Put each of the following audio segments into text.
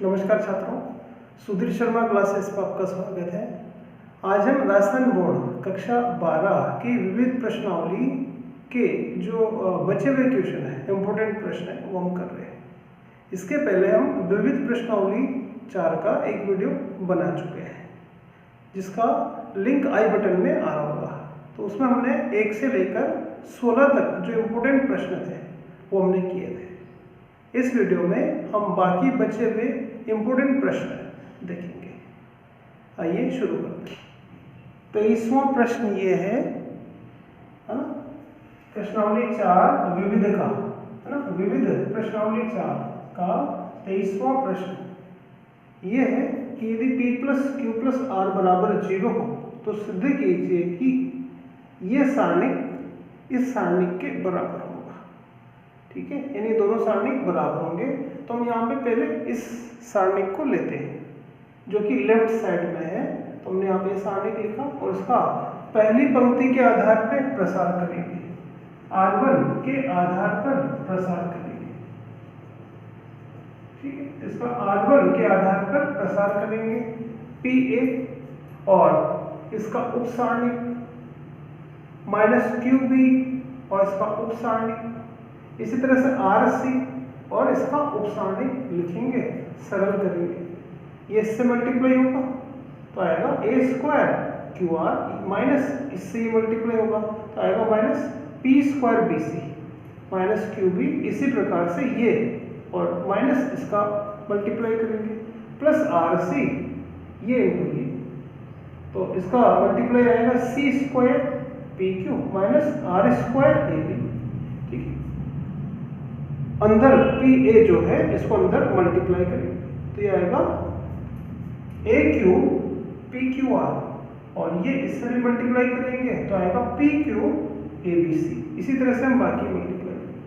नमस्कार छात्रों, सुधीर शर्मा क्लासेस पर आपका स्वागत है। आज हम राजस्थान बोर्ड कक्षा 12 की विविध प्रश्नावली के जो बचे हुए क्वेश्चन है, इम्पोर्टेंट प्रश्न है, वो हम कर रहे हैं। इसके पहले हम विविध प्रश्नावली 4 का एक वीडियो बना चुके हैं, जिसका लिंक आई बटन में आ रहा होगा। तो उसमें हमने 1 से लेकर 16 तक जो इम्पोर्टेंट प्रश्न थे वो हमने किए थे। इस वीडियो में हम बाकी बचे हुए इम्पोर्टेंट प्रश्न देखेंगे। आइए शुरू करते हैं। 23वां प्रश्न ये है ना, प्रश्नावली 4 विविध का, है ना, विविध प्रश्नावली 4 का 23वां प्रश्न ये है कि यदि p plus Q plus R बराबर 0 हो तो सिद्ध कीजिए कि ये सारणिक इस सारणिक के बराबर होगा। ठीक है, यानी दोनों सारणिक बराबर होंगे। तो हम यहाँ पे पहले इस सारणिक को लेते हैं जो कि लेफ्ट साइड में है। तो हमने यहाँ पे सारणिक लिखा और इसका पहली पंक्ति के आधार पर प्रसार करेंगे, R1 के आधार पर प्रसार करेंगे। ठीक है, इसका R1 के आधार पर प्रसार करेंगे PA और इसका उप सारणिक -QB और इसका उप सारणिक, इसी तरह से RC और इसका उप सारणिक लिखेंगे, सरल करेंगे। ये इससे मल्टीप्लाई होगा तो आएगा A² QR इससे ये मल्टीप्लाई होगा तो आएगा -P² BC QB। इसी प्रकार से ये और माइनस इसका मल्टीप्लाई करेंगे प्लस RC ये इनटू ये, तो इसका मल्टीप्लाई आएगा C² PQ -R² AB। ठीक है, अंदर PA जो है इसको अंदर मल्टीप्लाई करेंगे तो ये आएगा AQ PQR और ये इससे भी मल्टीप्लाई करेंगे तो आएगा PQ ABC। इसी तरह से हम बाकी मल्टीप्लाई करेंगे।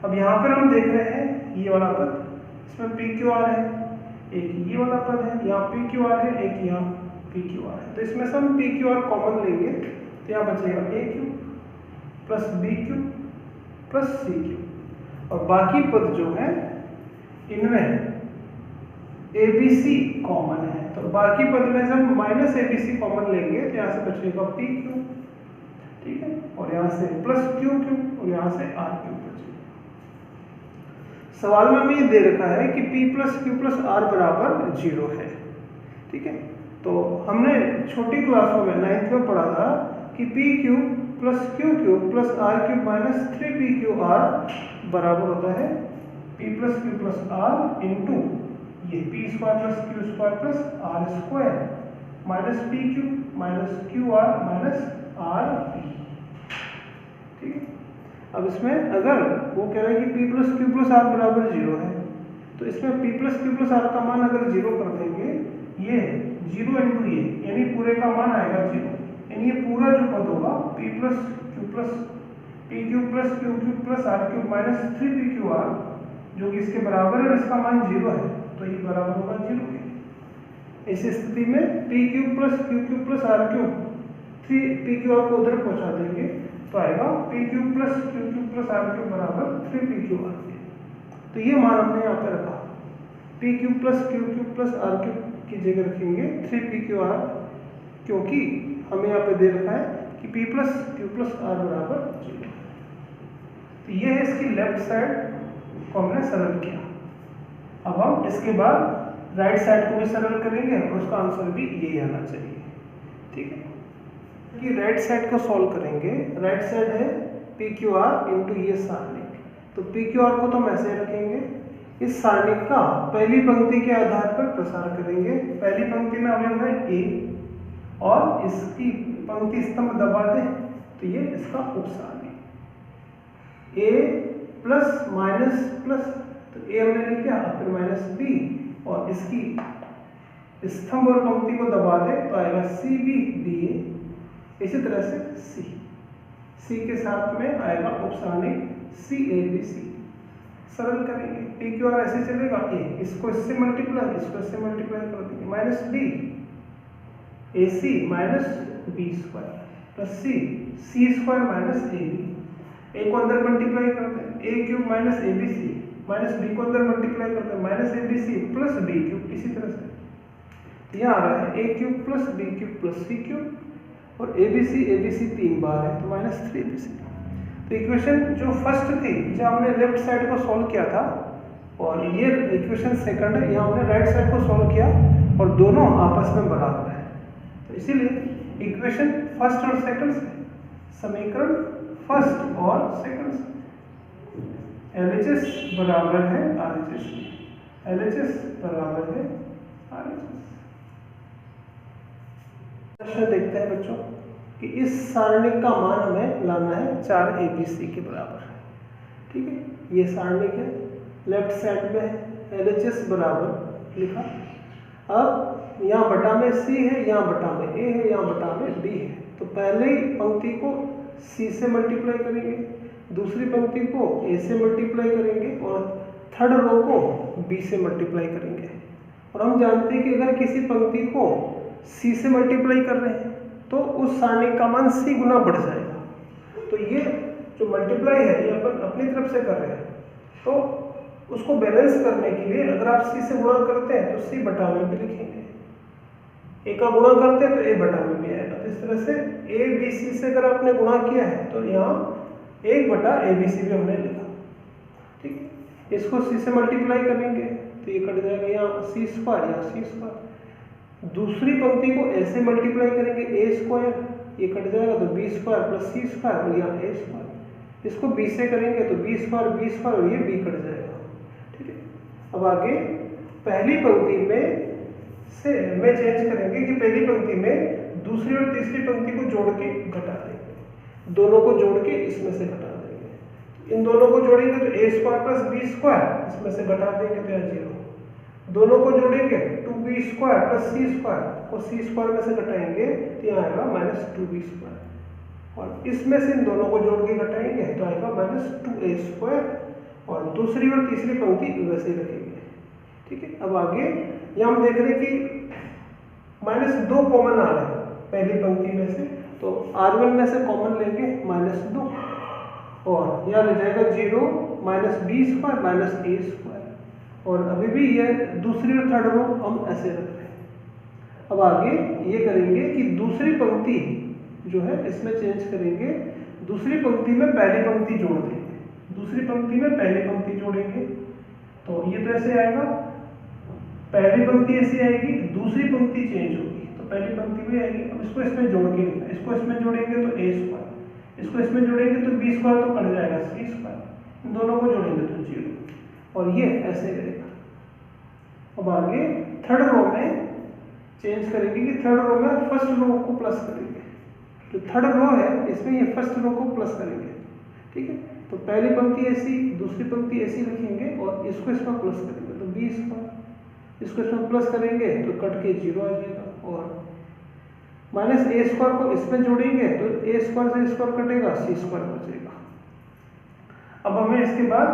अब यहाँ पर हम देख रहे हैं ये वाला पद, इसमें PQR है, एक ये वाला पद है, यहाँ PQR है, एक यहाँ PQR है। तो इसमें से हम PQR कॉमन लेंगे तो यहाँ बचेगा AQ plus BQ plus CQ और बाकी पद जो है इनमें ABC कॉमन है। तो बाकी पद में से हम -ABC कॉमन लेंगे तो यहाँ से बचेगा PQ। ठीक है, और यहाँ से प्लस QQ और यहाँ से RQ बचेगा। सवाल में हमें ये दे रखा है कि P plus Q plus R बराबर 0 है। ठीक है, तो हमने छोटी क्लासों में 9th में पढ़ा था कि PQ plus QQ plus RQ minus 3PQR बराबर होता है P plus Q plus R into ये P² plus Q² plus R² minus PQ minus QR minus RP। ठीक है, अब इसमें अगर वो कह रहा है कि P plus Q plus R बराबर 0 है तो इसमें P plus Q plus R का मान अगर 0 कर देंगे, ये 0 इंटू ये यानी पूरे का मान आएगा 0, यानी ये पूरा जो पद होगा P plus Q plus PQ plus QQ plus RQ minus 3PQR जो कि इसके बराबर है और इसका मान 0 है तो ये बराबर होगा 0 के। इस स्थिति में PQ plus QQ plus RQ 3PQR को उधर पहुंचा देंगे तो आएगा PQ plus QQ plus RQ बराबर 3PQR। तो ये मान हमने यहाँ पे रखा, PQ plus QQ plus RQ की जगह रखेंगे 3PQR, क्योंकि हमें यहाँ पे दे रखा है कि P plus Q plus R बराबर 0। तो ये है इसकी लेफ्ट साइड को हमने सरल किया। अब हम इसके बाद राइट साइड को भी सरल करेंगे और उसका आंसर भी यही आना चाहिए। ठीक है, कि राइट साइड को सॉल्व करेंगे। राइट साइड है PQR इंटू ये सारणिक, तो PQR को तो हम ऐसे रखेंगे, इस सारणिक का पहली पंक्ति के आधार पर प्रसार करेंगे। पहली पंक्ति में अवयव है A और इसकी पंक्ति स्तंभ दबा दें तो ये इसका उप सारणिक A प्लस माइनस प्लस, तो A हमने लिख दिया, फिर माइनस B और इसकी स्तंभ और पंक्ति को दबा दें तो आएगा CB DA। इसी तरह से C के साथ में आएगा उप सारणिक CABC। सरल करेंगे, PQR ऐसे चलेगा, A इसको इससे मल्टीप्लाई, इसको इससे मल्टीप्लाई कर देंगे, minus B AC minus B² plus C² minus AB। A को अंदर मल्टीप्लाई कर दें, A³ minus ABC minus B को अंदर मल्टीप्लाई करते हैं, minus A B C plus B cube. इसी तरह से यहाँ आ रहा है A cube plus B cube plus C cube और ए बी सी 3 बार है तो माइनस 3ab। तो इक्वेशन जो फर्स्ट थी जो हमने लेफ्ट साइड को सॉल्व किया था और ये इक्वेशन सेकंड है, यहाँ हमने राइट साइड को सॉल्व किया और दोनों आपस में बराबर है। तो इसीलिए इक्वेशन फर्स्ट और सेकंड से, समीकरण फर्स्ट और सेकंड से LHS बराबर है RHS की, LHS बराबर है RHS। प्रश्न देखते हैं बच्चों कि इस सारणिक का मान हमें लाना है 4abc के बराबर। ठीक है, ये सारणिक है, लेफ्ट साइड में है, LHS बराबर लिखा। अब यहाँ बटा में c है, यहाँ बटा में a है, यहाँ बटा में b है। तो पहले पंक्ति को c से मल्टीप्लाई करेंगे, दूसरी पंक्ति को a से मल्टीप्लाई करेंगे और थर्ड रो को b से मल्टीप्लाई करेंगे। और हम जानते हैं कि अगर किसी पंक्ति को c से मल्टीप्लाई कर रहे हैं तो उस सारणिक का मान c गुना बढ़ जाएगा। तो ये जो मल्टीप्लाई है ये अपन अपनी तरफ से कर रहे हैं, तो उसको बैलेंस करने के लिए अगर आप c से गुणा करते हैं तो c बटा में भी लिखेंगे, a का गुणा करते हैं तो a बटा में भी आएगा। तो इस तरह से a b c से अगर आपने गुणा किया है तो यहाँ 1 बटा abc भी हमने लिखा। ठीक है, इसको c से मल्टीप्लाई करेंगे तो ये कट जाएगा, यहाँ c स्क्वायर, यहाँ c स्क्वायर। दूसरी पंक्ति को a से मल्टीप्लाई करेंगे a स्क्वायर, ये कट जाएगा तो b square plus c square और यहाँ a स्क्वायर। इसको b से करेंगे तो b स्क्वायर और ये b कट जाएगा। ठीक है, अब आगे पहली पंक्ति में से में चेंज करेंगे कि पहली पंक्ति में दूसरी और तीसरी पंक्ति को जोड़ के घटा देंगे, दोनों को जोड़ के इसमें से घटा देंगे। इन दोनों को जोड़ेंगे तो a square plus b square, इसमें से घटा देंगे तो यहाँ 0। दोनों को जोड़ेंगे 2b square plus c square और c स्क्वायर में से घटाएंगे तो यहाँ आएगा माइनस 2b स्क्वायर और इसमें से इन दोनों को जोड़ के घटाएंगे तो आएगा माइनस 2a स्क्वायर और दूसरी और तीसरी पंक्ति वैसे ही रखेंगे। ठीक है, अब आगे यहाँ हम देख रहे हैं कि माइनस 2 कॉमन आ रहा है पहली पंक्ति में से, तो R1 में से कॉमन लेंगे माइनस 2 और यहाँ ले जाएगा 0 minus b square minus a square और अभी भी ये दूसरी और थर्ड रो हम ऐसे रख रहे हैं। अब आगे ये करेंगे कि दूसरी पंक्ति जो है इसमें चेंज करेंगे, दूसरी पंक्ति में पहली पंक्ति जोड़ देंगे, दूसरी पंक्ति में पहली पंक्ति जोड़ेंगे तो ये तो ऐसे आएगा, पहली पंक्ति ऐसी आएगी, दूसरी पंक्ति चेंज होगी तो पहली पंक्ति भी आएगी। अब इसको इसमें जोड़ के लिखना, इसको इसमें जोड़ेंगे तो a स्क्वायर, इसको इसमें जोड़ेंगे तो b स्क्वायर तो कट जाएगा c स्क्वायर, इन दोनों को जोड़ेंगे तो 0 और ये ऐसे रहेगा। अब आगे थर्ड रो में चेंज करेंगे कि थर्ड रो में फर्स्ट रो को प्लस करेंगे, जो थर्ड रो है इसमें ये फर्स्ट रो को प्लस करेंगे। ठीक है, तो पहली पंक्ति ऐसी, दूसरी पंक्ति ऐसी रखेंगे और इसको इसमें प्लस करेंगे तो b स्क्वायर, इसको इसमें प्लस करेंगे तो कट के 0 आ जाएगा और माइनस a स्क्वायर को इसमें जोड़ेंगे तो a स्क्वायर से स्क्वायर कटेगा, c स्क्वायर बचेगा। अब हमें इसके बाद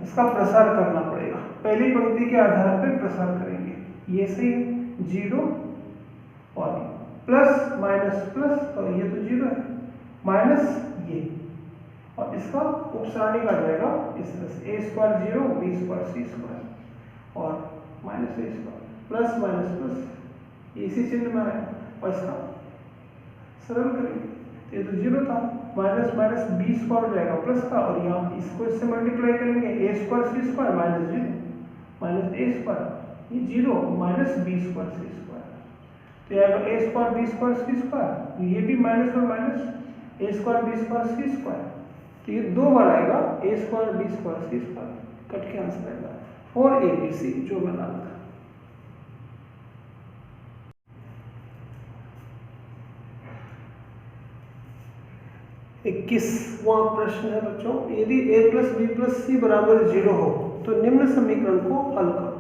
इसका प्रसार करना पड़ेगा, पहली पंक्ति के आधार पर प्रसार करेंगे। ये सही है 0 और प्लस माइनस प्लस और ये तो 0 है माइनस ये और इसका उपसारणिक आ जाएगा इस तरह से a square 0 b square c square और minus a square plus minus plus इसी चिन्ह में है और इसका सरल करेंगे। ये तो 0 था, माइनस माइनस b स्क्वायर हो जाएगा प्लस का और यहाँ इसको इससे मल्टीप्लाई करेंगे a square c square minus 0 minus a square ये 0 minus b square c square तो ये आएगा a square b square c square, ये भी माइनस और minus a square b square c square, तो ये 2 बार आएगा a square b square c square, cut के आंसर आएगा 4abc जो मैं डाला था। इक्कीसवां प्रश्न है बच्चों, यदि a प्लस बी प्लस सी बराबर 0 हो तो निम्न समीकरण को हल करो।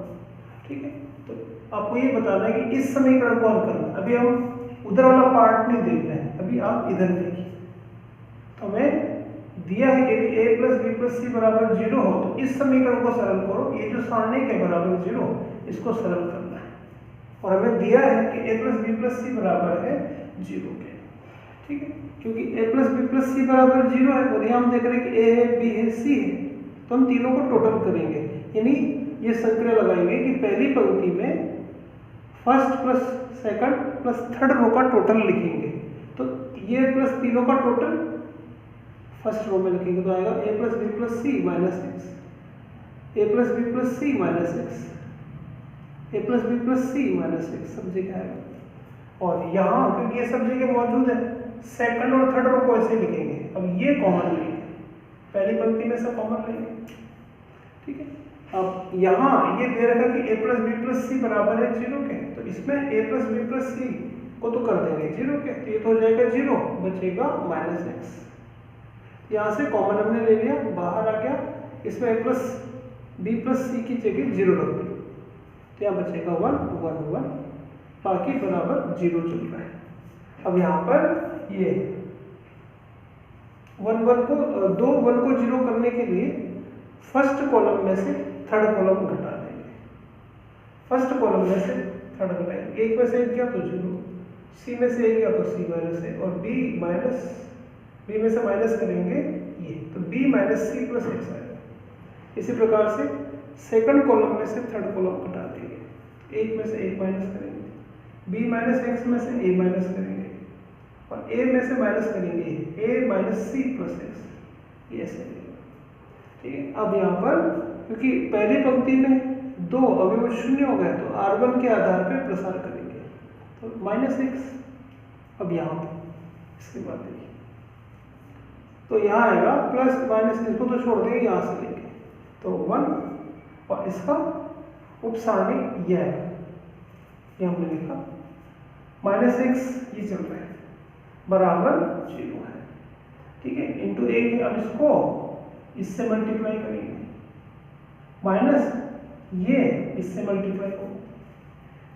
ठीक है, तो आपको ये बताना है कि इस समीकरण को हल करना। अभी हम उधर वाला पार्ट नहीं देख रहे हैं, अभी आप इधर देखिए। तो हमें दिया है कि यदि a प्लस बी प्लस सी बराबर 0 हो तो इस समीकरण को सरल करो, ये जो सारणिक है बराबर 0 इसको सरल करना है और हमें दिया है कि a प्लस बी प्लस सी बराबर है 0 के। ठीक है, क्योंकि a प्लस बी प्लस सी बराबर 0 है और यहाँ हम देख रहे हैं कि a है b है c है, तो हम तीनों को टोटल करेंगे, यानी ये संक्रिया लगाएंगे कि पहली पंक्ति में first plus second plus third row का टोटल लिखेंगे। तो ये प्लस तीनों का टोटल फर्स्ट रो में लिखेंगे, तो आएगा a plus B plus C minus X, A plus B plus C minus X, A plus B plus C minus X, सब जगह आएगा। और यहाँ क्योंकि ये सब जगह मौजूद है, सेकंड और थर्ड रो को ऐसे लिखेंगे। अब ये कॉमन लेंगे, पहली पंक्ति में से कॉमन लेंगे, ठीक है। अब यहाँ ये दे रखा कि a प्लस बी प्लस सी बराबर है 0 के, तो इसमें a प्लस बी प्लस सी को तो कर देंगे 0 के, तो ये तो हो जाएगा 0, बचेगा माइनस एक्स। यहाँ से कॉमन हमने ले लिया, बाहर आ गया, इसमें a प्लस बी प्लस सी की जगह 0 रख दी, तो यहाँ बचेगा 1 1 1, बाकी बराबर 0 चल रहा है। अब यहाँ पर ये 1 1 को 2 1 को 0 करने के लिए फर्स्ट कॉलम में से थर्ड कॉलम घटा देंगे, फर्स्ट कॉलम में से थर्ड घटाएंगे, एक में से एक गया तो 0, सी में से एक गया तो सी माइनस है, और बी में से माइनस करेंगे ये, तो B minus C plus X आएगा। इसी प्रकार से सेकंड कॉलम में से थर्ड कॉलम घटा देंगे, एक में से एक माइनस करेंगे, बी माइनस एक्स में से ए माइनस करेंगे, और ए में से माइनस करेंगे ए माइनस सी प्लस एक्स, ये ऐसे मिलेगा, ठीक है। अब यहाँ पर क्योंकि पहली पंक्ति में 2 अवयव शून्य हो गए, तो R1 के आधार पे प्रसार करेंगे, तो माइनस एक्स। अब यहाँ पे इसके बाद देखिए, तो यहाँ आएगा प्लस माइनस, इसको तो छोड़ देंगे यहाँ से लेके, तो 1, और इसका उपसारणी यह है, ये हमने लिखा माइनस एक्स, ये चल रहा है, बराबर 0 है, ठीक है, इंटू 1। अब इसको इससे मल्टीप्लाई करेंगे, माइनस ये इससे मल्टीप्लाई हो,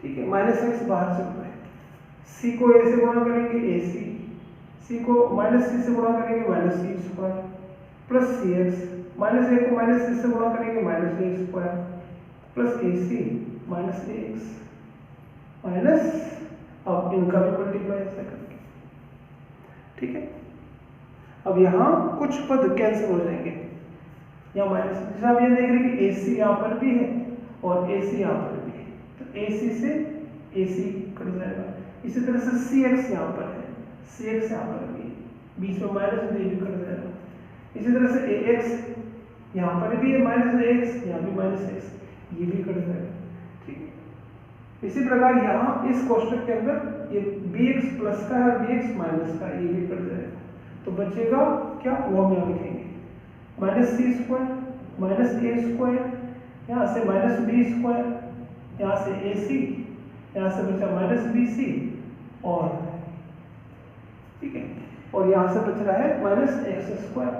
ठीक है, माइनस एक्स बाहर चल रहा है, सी को ए से गुणा करेंगे ए सी को माइनस सी से गुणा करेंगे माइनस सी स्क्वायर, प्लस सी एक्स, माइनस ए को माइनस सी से गुणा करेंगे minus A square, plus A C minus A x, minus, अब इनका भी मल्टीप्लाई ऐसे करके, ठीक है। अब यहाँ कुछ पद कैंसिल हो जाएंगे, यहाँ माइनस, जैसे आप ये देख रहे हैं कि ए सी यहाँ पर भी है और ए सी यहाँ पर भी है, तो ए सी से ए सी कट जाएगा। इसी तरह से सी एक्स यहाँ पर है, सी एक्स यहाँ पर भी है, बीच में माइनस भी कट जाएगा। इसी तरह से ए एक्स यहाँ पर भी है माइनस एक्स, यहाँ भी माइनस एक्स, ये भी कट जाएगा, ठीक है। इसी प्रकार यहाँ इस कोष्टक के अंदर ये बी एक्स प्लस का है और बी एक्स माइनस का, ये भी कट जाएगा, तो बचेगा क्या, वो हम यहाँ लिखेंगे minus C square minus A square, यहाँ से माइनस बी स्क्वायर, यहाँ से ए सी, यहाँ से बचा माइनस बी सी, और ठीक है, और यहाँ से बच रहा है माइनस एक्स स्क्वायर,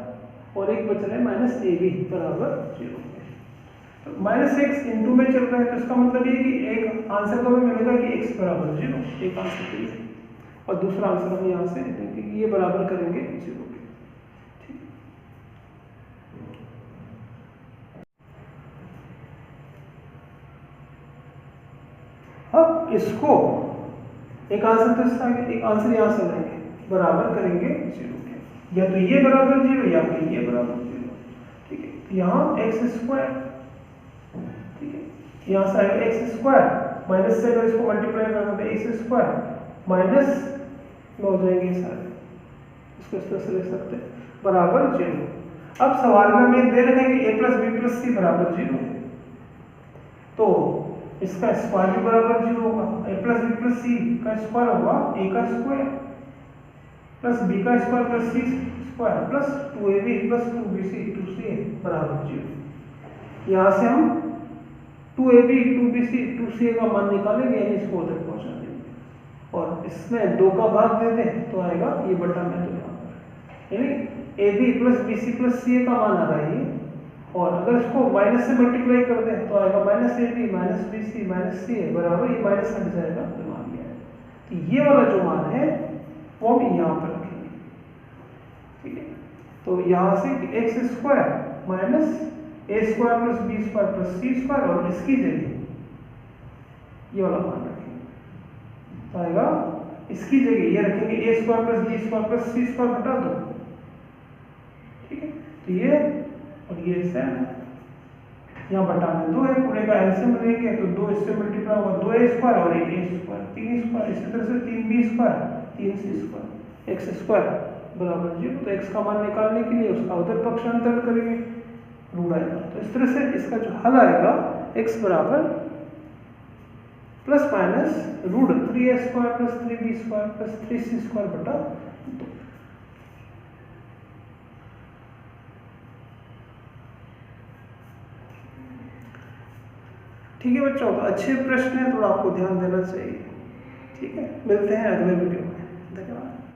और एक बच रहा है माइनस ए बी बराबर 0। तो माइनस एक्स इंटू में चल रहा है, तो इसका मतलब ये कि एक आंसर तो हमें मिलेगा कि एक्स बराबर 0, एक आंसर के लिए, और दूसरा आंसर हम यहाँ से देखेंगे कि ये बराबर करेंगे 0 के, ठीक है। अब इसको एक आंसर तो इसका एक आंसर यहाँ से लेंगे, बराबर करेंगे 0 के, या तो ये बराबर 0 या फिर ये बराबर 0, ठीक है। यहाँ एक्स स्क्वायर, ठीक है, यहाँ से आएगा एक्स स्क्वायर, माइनस से अगर इसको मल्टीप्लाई करना तो एक्स स्क्वायर माइनस में हो जाएंगे सारे, इसको इस तरह से लिख सकते हैं, बराबर 0। अब सवाल में हमें दे रखे कि a प्लस बी प्लस सी बराबर 0, तो इसका स्क्वायर भी बराबर 0 होगा, a प्लस बी प्लस सी का स्क्वायर होगा a का स्क्वायर प्लस b का square plus c square plus 2ab plus 2bc 2ca बराबर 0। यहाँ से हम 2ab 2bc 2ca का मान निकालेंगे, यानी इसको उधर पहुँचा देंगे, और इसमें 2 का भाग दे दें तो आएगा ये बटा में, तो यहाँ पर यानी ab plus bc plus ca का मान आ रहा है ये, और अगर इसको माइनस से मल्टीप्लाई कर दें तो आएगा minus A B minus B C minus C A बराबर, ये माइनस हट जाएगा तो मान लिया है। तो ये वाला जो मान है वो हम यहाँ पर रखेंगे, ठीक है। तो यहाँ से x square minus A square plus B square plus C square, और इसकी जगह ये वाला मान रखेंगे, तो आएगा इसकी जगह ये रखेंगे A square plus B square plus C square बटा 2, ठीक है। तो ये और ये सेम है, यहाँ बटा में 2 है, पूरे का एलसीएम लेंगे तो 2 इससे मल्टीप्लाई होगा, 2a स्क्वायर और 1a स्क्वायर, 3 स्क्वायर, इसी तरह से 3b square, 3c square, x square बराबर 0। तो x का मान निकालने के लिए उसका उधर पक्षांतर करेंगे, रूट आएगा। तो इस तरह से इसका जो हल आएगा x बराबर plus minus root 3a square plus 3b square plus 3c square बटा 2। ठीक है बच्चों, तो अच्छे प्रश्न है, थोड़ा आपको ध्यान देना चाहिए। ठीक है, मिलते हैं अगले वीडियो में, धन्यवाद।